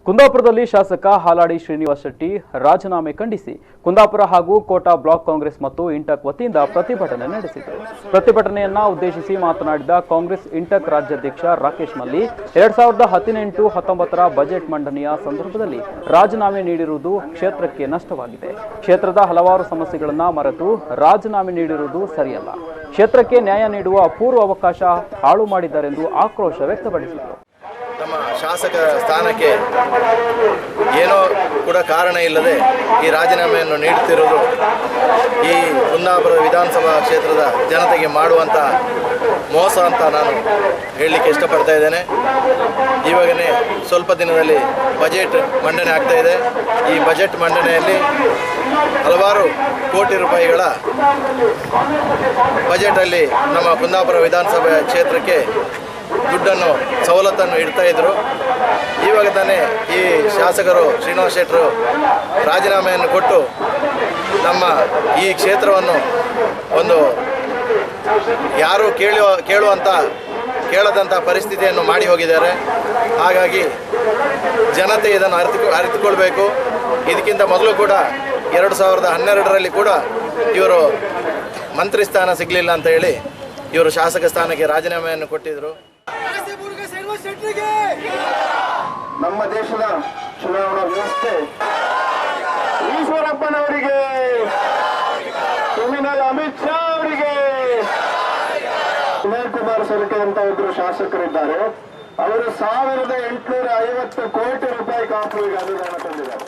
ಕುಂದಾಪುರದಲ್ಲಿ ಶಾಸಕ ಹಾಲಾಡಿ ಶ್ರೀನಿವಾಸ ಶೆಟ್ಟಿ ರಾಜೀನಾಮೆ ಖಂಡಿಸಿ ಕುಂದಾಪುರ ಹಾಗೂ ಕೋಟಾ ಬ್ಲಾಕ್ ಕಾಂಗ್ರೆಸ್ ಮತ್ತು ಇಂಟಕ್ ವತಿಯಿಂದ ಪ್ರತಿಭಟನೆ ನಡೆಸಿದರು. ಪ್ರತಿಭಟನೆಯನ್ನ ಉದ್ದೇಶಿಸಿ ಮಾತನಾಡಿದ ಕಾಂಗ್ರೆಸ್ ಇಂಟಕ್ ರಾಜ್ಯಾಧ್ಯಕ್ಷ ರಾಕೇಶ್ ಮಲ್ಲಿ 2018-19 ಬಜೆಟ್ ಮಂಡನೆಯ ಸಂದರ್ಭದಲ್ಲಿ ರಾಜೀನಾಮೆ ನೀಡಿರುವುದು ಕ್ಷೇತ್ರಕ್ಕೆ ನಷ್ಟವಾಗಿದೆ. ಕ್ಷೇತ್ರದ ಹಲವಾರು ಸಮಸ್ಯೆಗಳನ್ನು ಮರೆತು ರಾಜೀನಾಮೆ ನೀಡಿರುವುದು ಸರಿಯಲ್ಲ. ಕ್ಷೇತ್ರಕ್ಕೆ ನ್ಯಾಯ ನೀಡುವ ಅಪೂರ್ವ ಅವಕಾಶ ಹಾಳು ಮಾಡಿದ್ದಾರೆಂದು ಆಕ್ರೋಶ ವ್ಯಕ್ತಪಡಿಸಿದರು. ನಮ್ಮ ಶಾಸಕ ಸ್ಥಾನಕ್ಕೆ ಏನೋ ಕೂಡ ಕಾರಣ ಇಲ್ಲದೆ ಈ ರಾಜೀನಾಮೆಯನ್ನು ನೀಡುತ್ತಿರುವುದು ಈ ಕುಂದಾಪುರ ವಿಧಾನಸಭಾ ಕ್ಷೇತ್ರದ ಜನತೆಗೆ ಮಾಡುವಂಥ ಮೋಸ ಅಂತ ನಾನು ಹೇಳಲಿಕ್ಕೆ ಇಷ್ಟಪಡ್ತಾ ಇದ್ದೇನೆ. ಇವಾಗಲೇ ಸ್ವಲ್ಪ ದಿನದಲ್ಲಿ ಬಜೆಟ್ ಮಂಡನೆ ಆಗ್ತಾ ಇದೆ. ಈ ಬಜೆಟ್ ಮಂಡನೆಯಲ್ಲಿ ಹಲವಾರು ಕೋಟಿ ರೂಪಾಯಿಗಳ ಬಜೆಟಲ್ಲಿ ನಮ್ಮ ಕುಂದಾಪುರ ವಿಧಾನಸಭೆ ಕ್ಷೇತ್ರಕ್ಕೆ ದುಡ್ಡನ್ನು ಸವಲತ್ತನ್ನು ಇಡ್ತಾ ಇದ್ದರು. ಇವಾಗ ತಾನೇ ಈ ಶಾಸಕರು ಶ್ರೀನಿವಾಸ ಶೆಟ್ಟರು ರಾಜೀನಾಮೆಯನ್ನು ಕೊಟ್ಟು ನಮ್ಮ ಈ ಕ್ಷೇತ್ರವನ್ನು ಒಂದು ಯಾರೂ ಕೇಳದಂಥ ಪರಿಸ್ಥಿತಿಯನ್ನು ಮಾಡಿ ಹೋಗಿದ್ದಾರೆ. ಹಾಗಾಗಿ ಜನತೆ ಇದನ್ನು ಅರಿತುಕೊಳ್ಬೇಕು. ಇದಕ್ಕಿಂತ ಮೊದಲು ಕೂಡ 2012ರಲ್ಲಿ ಕೂಡ ಇವರು ಮಂತ್ರಿ ಸ್ಥಾನ ಸಿಗಲಿಲ್ಲ ಅಂತ ಹೇಳಿ ಇವರು ಶಾಸಕ ಸ್ಥಾನಕ್ಕೆ ರಾಜೀನಾಮೆಯನ್ನು ಕೊಟ್ಟಿದ್ದರು. ನಮ್ಮ ದೇಶದ ಚುನಾವಣಾ ವ್ಯವಸ್ಥೆ ಈಶ್ವರಪ್ಪನವರಿಗೆ, ಕ್ರಿಮಿನಲ್ ಅಮಿತ್ ಶಾ ಅವರಿಗೆ, ವಿನಯ್ ಕುಮಾರ್ ಸೊರಕೆ ಅಂತ ಒಬ್ಬರು ಶಾಸಕರಿದ್ದಾರೆ. ಅವರು 1850 ಕೋಟಿ ರೂಪಾಯಿ ಕಾಪುವಿಗೆ ಅನುದಾನ ತಂದಿದ್ದಾರೆ.